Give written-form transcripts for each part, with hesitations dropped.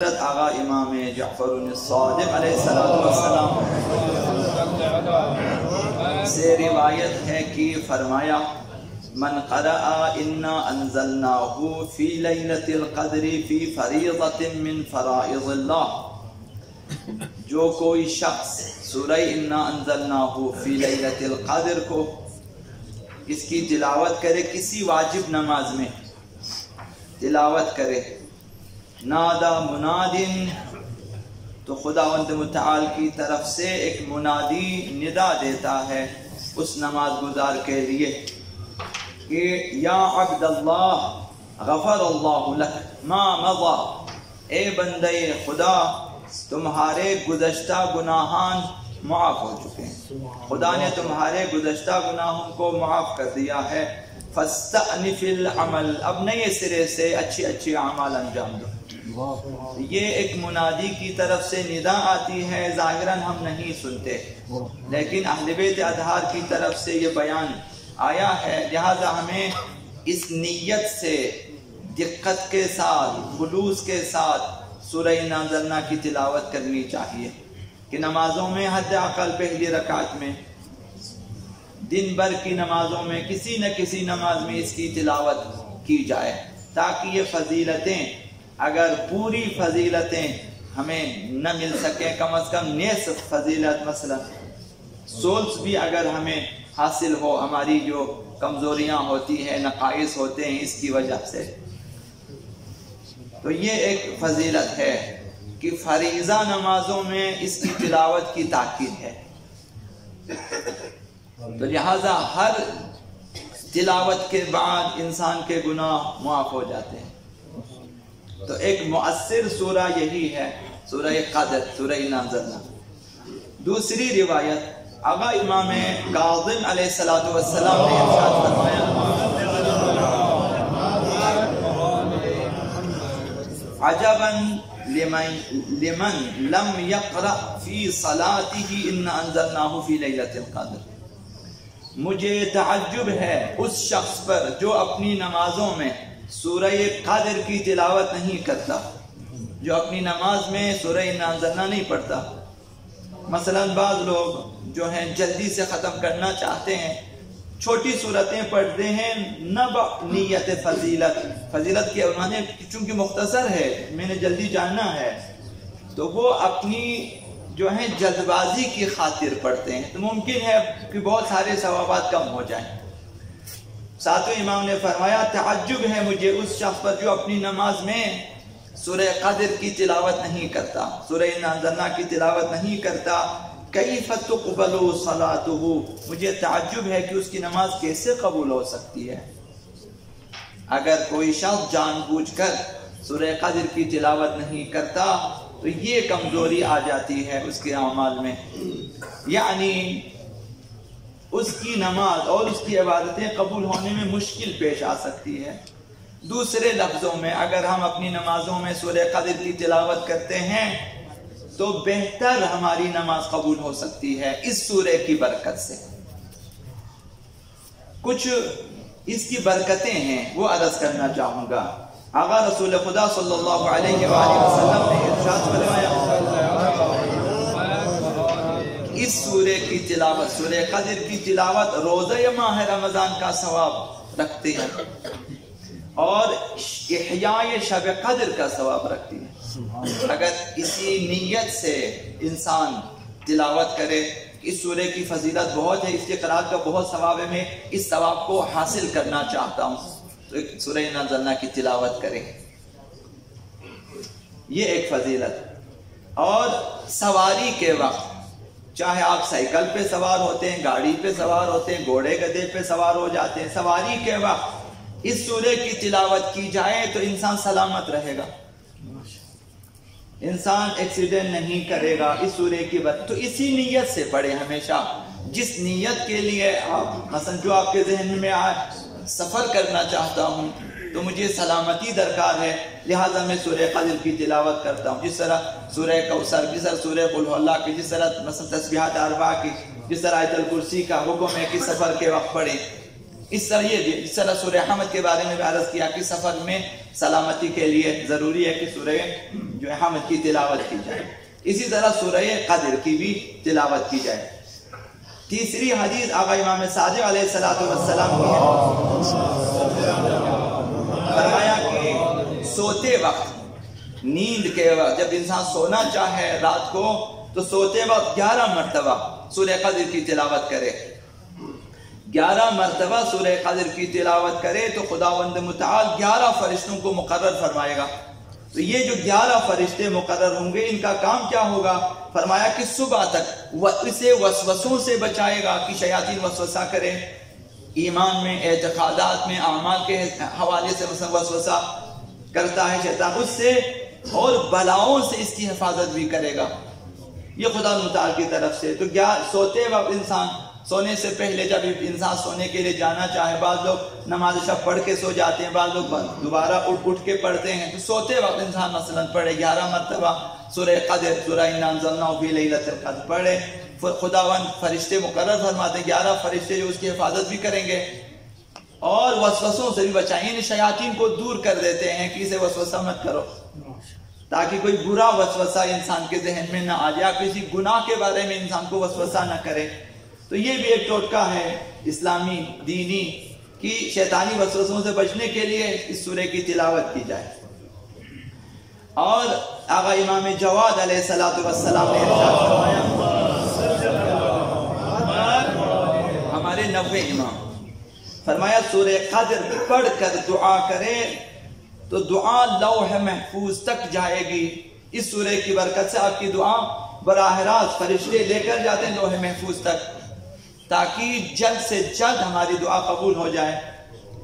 آغا امام جعفر الصادق علیہ السلام سے روایت ہے کہ فرمایا من قرأ انا انزلناہ فی لیلۃ القدر فی فریضۃ من فرائض اللہ، جو کوئی شخص سورہ انا انزلناہ فی لیلۃ القدر کو اس کی تلاوت کرے، کسی واجب نماز میں تلاوت کرے، نادا منادن، تو خداوند متعال کی طرف سے ایک منادی ندا دیتا ہے اس نماز گزار کے لیے کہ یا عبد اللہ غفر اللہ لک ما مضى، اے بندے خدا تمہارے گزشتہ گناہان معاف ہو چکے ہیں، خدا نے تمہارے گزشتہ گناہوں کو معاف کر دیا ہے، فاستأنف العمل، اب نئے سرے سے اچھی اعمال انجام دو۔ یہ ایک منادی کی طرف سے ندا آتی ہے، ظاہراً ہم نہیں سنتے، لیکن اہل بیت اطہار کی طرف سے یہ بیان آیا ہے، لہذا ہمیں اس نیت سے دقت کے ساتھ خلوص کے ساتھ سورہ انا انزلنا کی تلاوت کرنی چاہیے کہ نمازوں میں حد اقل پہلی رکعت میں، دن بھر کی نمازوں میں کسی نہ کسی نماز میں اس کی تلاوت کی جائے، تاکہ یہ فضیلتیں، اگر پوری فضیلتیں ہمیں نہ مل سکیں، کم از کم نصف فضیلت مثلا سولس بھی اگر ہمیں حاصل ہو، ہماری جو کمزوریاں ہوتی ہیں، نقائص ہوتے ہیں اس کی وجہ سے، تو یہ ایک فضیلت ہے کہ فریضہ نمازوں میں اس کی تلاوت کی تاکید ہے، تو لہذا ہر تلاوت کے بعد انسان کے گناہ معاف ہو جاتے ہیں۔ تو ایک مؤثر سورہ یہی ہے سورہ قدر، سورہ انا انزلنا۔ دوسری روایت آغا امام کاظم علیہ السلام نے ارشاد فرمایا عجبا لمن لم يقرأ فی صلاته انا انزلناہ فی لیلۃ القدر، مجھے تعجب ہے اس شخص پر جو اپنی نمازوں میں سورہ قدر کی تلاوت نہیں کرتا، جو اپنی نماز میں سورہ انا انزلنا نہیں پڑھتا۔ مثلا بعض لوگ جو ہیں جلدی سے ختم کرنا چاہتے ہیں، چھوٹی صورتیں پڑھتے ہیں، نہ نیت فضیلت کے عنوان، چونکہ مختصر ہے، میں نے جلدی جاننا ہے، تو وہ اپنی جو ہیں جلد بازی کی خاطر پڑھتے ہیں، تو ممکن ہے کہ بہت سارے ثوابات کم ہو جائیں۔ ساتوں امام نے فرمایا تعجب ہے مجھے اس شخص پر جو اپنی نماز میں سورہ قدر کی تلاوت نہیں کرتا، سورہ انا انزلنا کی تلاوت نہیں کرتا، کیف تقبل صلاتہ، مجھے تعجب ہے کہ اس کی نماز کیسے قبول ہو سکتی ہے۔ اگر کوئی شخص جان بوجھ کر سورہ قدر کی تلاوت نہیں کرتا تو یہ کمزوری آ جاتی ہے اس کے اعمال میں، یعنی اس کی نماز اور اس کی عبادتیں قبول ہونے میں مشکل پیش آ سکتی ہے۔ دوسرے لفظوں میں اگر ہم اپنی نمازوں میں سورہ قدر کی تلاوت کرتے ہیں تو بہتر ہماری نماز قبول ہو سکتی ہے اس سورہ کی برکت سے۔ کچھ اس کی برکتیں ہیں وہ عرض کرنا چاہوں گا۔ آقا رسول خدا صلی اللہ علیہ وآلہ وسلم نے ارشاد فرمایا اس سورہ کی تلاوت، سورہ قدر کی تلاوت روزہ ماہ رمضان کا ثواب رکھتی ہے اور احیاء شب قدر کا ثواب رکھتی ہے۔ اگر اسی نیت سے انسان تلاوت کرے، اس سورہ کی فضیلت بہت ہے، اس کی قرآن کا بہت ثواب ہے، میں اس ثواب کو حاصل کرنا چاہتا ہوں، تو سورہ انا انزلنا کی تلاوت کریں، یہ ایک فضیلت۔ اور سواری کے وقت، چاہے آپ سائیکل پہ سوار ہوتے ہیں، گاڑی پہ سوار ہوتے ہیں، گھوڑے گدھے پہ سوار ہو جاتے ہیں، سواری کے وقت اس سورہ کی تلاوت کی جائے تو انسان سلامت رہے گا، انسان ایکسیڈنٹ نہیں کرے گا اس سورہ کی بات۔ تو اسی نیت سے پڑھے ہمیشہ، جس نیت کے لیے آپ مثلا جو آپ کے ذہن میں آئے، سفر کرنا چاہتا ہوں تو مجھے سلامتی درکار ہے، لہٰذا میں سورہ قدر کی تلاوت کرتا ہوں، جس طرح سورہ کوثر، جس طرح سورہ قل هو اللہ کی، جس طرح مثلا تسبیحات اربعہ کی، جس طرح آیت الکرسی کا حکم ہے کہ سفر کے وقت پڑھیں، اس طرح یہ جس طرح سورہ حمد کے بارے میں عرض کیا کہ سفر میں سلامتی کے لیے ضروری ہے کہ سورہ جو ہے حمد کی تلاوت کی جائے. اسی طرح سورہ قدر کی بھی تلاوت کی جائے. تیسری حدیث آقا امام صادق علیہ السلام کی ہے. فرمایا کہ سوتے وقت، نیند کے وقت، جب انسان سونا چاہے رات کو تو سوتے وقت 11 مرتبہ سورہ قدر کی تلاوت کرے. 11 مرتبہ سورہ قدر کی تلاوت کرے تو خداوند متعال 11 فرشتوں کو مقرر فرمائے گا. تو یہ جو 11 فرشتے مقرر ہوں گے، ان کا کام کیا ہوگا؟ فرمایا کہ صبح تک اسے وسوسوں سے بچائے گا کہ شیاطین وسوسہ کرے، ایمان میں، اعتقادات میں، اعمال کے حوالے سے وسوسہ کرتا ہے شیطان، اس سے اور بلاؤں سے اس کی حفاظت بھی کرے گا. یہ خدا متعال کی طرف سے. تو سوتے وقت انسان، سونے سے پہلے جب انسان سونے کے لیے جانا چاہے، بعض لوگ نماز شب پڑھ کے سو جاتے ہیں، بعض لوگ دوبارہ اٹھ کے پڑھتے ہیں. تو سوتے وقت انسان مثلا پڑھے 11 مرتبہ سورہ قدر، سورہ انا انزلناہ فی لیلۃ القدر پڑھے. خداوند فرشتے مقرر فرماتے ہیں، 11 فرشتے جو اس کی حفاظت بھی کریں گے اور وسوسوں سے بھی بچائیں. یعنی شیاطین کو دور کر دیتے ہیں کہ اسے وسوسہ مت کرو، تاکہ کوئی برا وسوسہ انسان کے ذہن میں نہ آ جائے، کسی گناہ کے بارے میں انسان کو وسوسہ نہ کرے. تو یہ بھی ایک ٹوٹکا ہے اسلامی دینی کہ شیطانی وسوسوں سے بچنے کے لیے اس سورہ کی تلاوت کی جائے. اور آقا امام جواد علیہ السلام نے ارشاد فرمایا، ہمارے 90 امام فرمایا سورہ قدر پڑھ کر دعا کرے تو دعا لوح محفوظ تک جائے گی. اس سورہ کی برکت سے آپ کی دعا براہ راست فرشتے لے کر جاتے ہیں لوح محفوظ تک، تاکہ جلد سے جلد ہماری دعا قبول ہو جائے.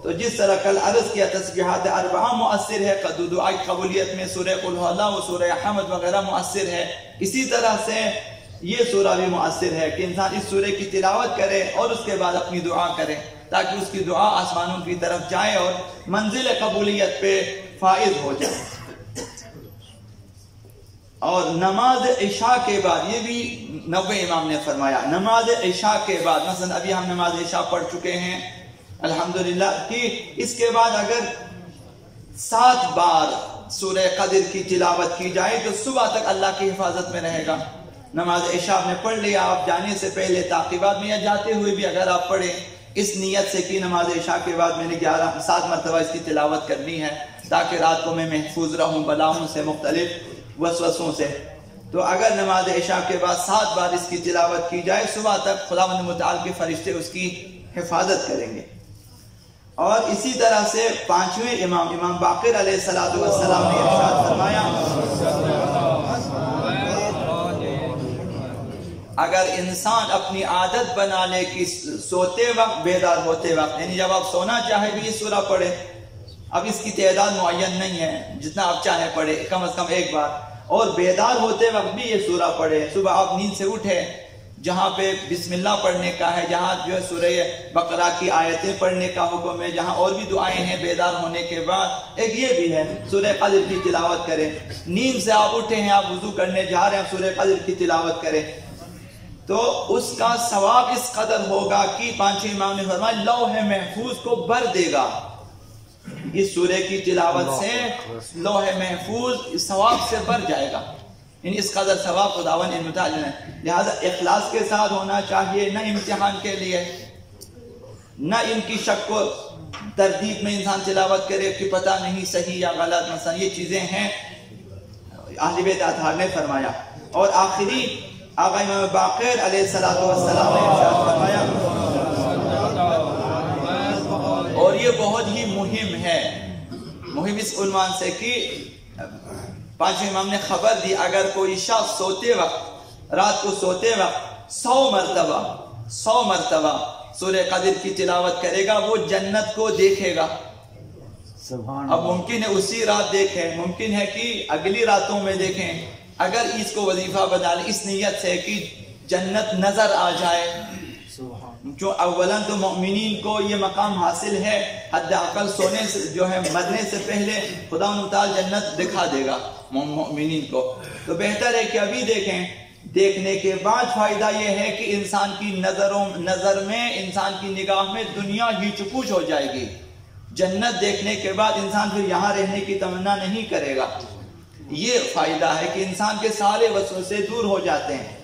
تو جس طرح کل عرض کیا تسبیحات 4 مؤثر ہے دعا کی قبولیت میں، سورہ قل هو اللہ و سورہ حمد وغیرہ مؤثر ہے، اسی طرح سے یہ سورہ بھی مؤثر ہے کہ انسان اس سورہ کی تلاوت کرے اور اس کے بعد اپنی دعا کرے، تاکہ اس کی دعا آسمانوں کی طرف جائے اور منزل قبولیت پہ فائز ہو جائے. اور نماز عشاء کے بعد، یہ بھی 90 امام نے فرمایا، نماز عشاء کے بعد، مثلا ابھی ہم نماز عشاء پڑھ چکے ہیں الحمدللہ، کہ اس کے بعد اگر 7 بار سورہ قدر کی تلاوت کی جائے تو صبح تک اللہ کی حفاظت میں رہے گا. نماز عشاء نے پڑھ لیا، آپ جانے سے پہلے تعقیبات میں یا جاتے ہوئے بھی اگر آپ پڑھیں اس نیت سے کہ نماز عشاء کے بعد میں نے 7 مرتبہ اس کی تلاوت کرنی ہے تاکہ رات کو میں محفوظ رہوں بلاؤں سے، مختلف وسوسوں سے. تو اگر نماز عشاء کے بعد 7 بار اس کی تلاوت کی جائے، صبح تک خداوند متعال کے فرشتے اس کی حفاظت کریں گے. اور اسی طرح سے 5ویں امام باقر علیہ السلام نے ارشاد فرمایا، اگر انسان اپنی عادت بنا لے کہ سوتے وقت، بیدار ہوتے وقت، یعنی جب آپ سونا چاہے بھی یہ سورہ پڑھے، اب اس کی تعداد معین نہیں ہے، جتنا آپ چاہیں پڑھے، کم از کم 1 بار، اور بیدار ہوتے وقت بھی یہ سورہ پڑھے. صبح آپ نیند سے اٹھے، جہاں پہ بسم اللہ پڑھنے کا ہے، جہاں جو ہے سورہ بقرہ کی آیتیں پڑھنے کا حکم ہے، جہاں اور بھی دعائیں ہیں بیدار ہونے کے بعد، ایک یہ بھی ہے سورہ قدر کی تلاوت کریں. نیند سے آپ اٹھے ہیں، آپ وضو کرنے جا رہے ہیں، سورہ قدر کی تلاوت کریں تو اس کا ثواب اس قدر ہوگا کہ 5 امام نے فرمایا لوح محفوظ کو بھر دے گا. اس سورہ کی تلاوت سے لوح محفوظ ثواب سے بھر جائے گا، یعنی اس قدر ثواب خداوند متعال ہے. لہذا اخلاص کے ساتھ ہونا چاہیے، نہ امتحان کے لیے، نہ ان کی شک و تردید میں انسان تلاوت کرے کہ پتہ نہیں صحیح یا غلط. مثلا یہ چیزیں ہیں اہل بیت اطہار نے فرمایا. اور آخری آقا امام باقر علیہ السلام نے ارشاد فرمایا، اور یہ بہت ہی مہم ہے، مہم اس عنوان سے کہ 5 امام نے خبر دی، اگر کوئی شخص سوتے وقت، رات کو سوتے وقت 100 مرتبہ سورہ قدر کی تلاوت کرے گا، وہ جنت کو دیکھے گا. اب ممکن ہے اسی رات دیکھیں، ممکن ہے کہ اگلی راتوں میں دیکھیں. اگر اس کو وظیفہ بنا لیں اس نیت سے کہ جنت نظر آ جائے، جو اولاً تو مومنین کو یہ مقام حاصل ہے، حد اقل سونے سے جو ہے مرنے سے پہلے خدا تعالی جنت دکھا دے گا مومنین کو. تو بہتر ہے کہ ابھی دیکھیں. دیکھنے کے بعد فائدہ یہ ہے کہ انسان کی نظر میں، انسان کی نگاہ میں دنیا ہی چپوچ ہو جائے گی، جنت دیکھنے کے بعد انسان پھر یہاں رہنے کی تمنا نہیں کرے گا۔ یہ فائدہ ہے کہ انسان کے سارے وسوسے دور ہو جاتے ہیں۔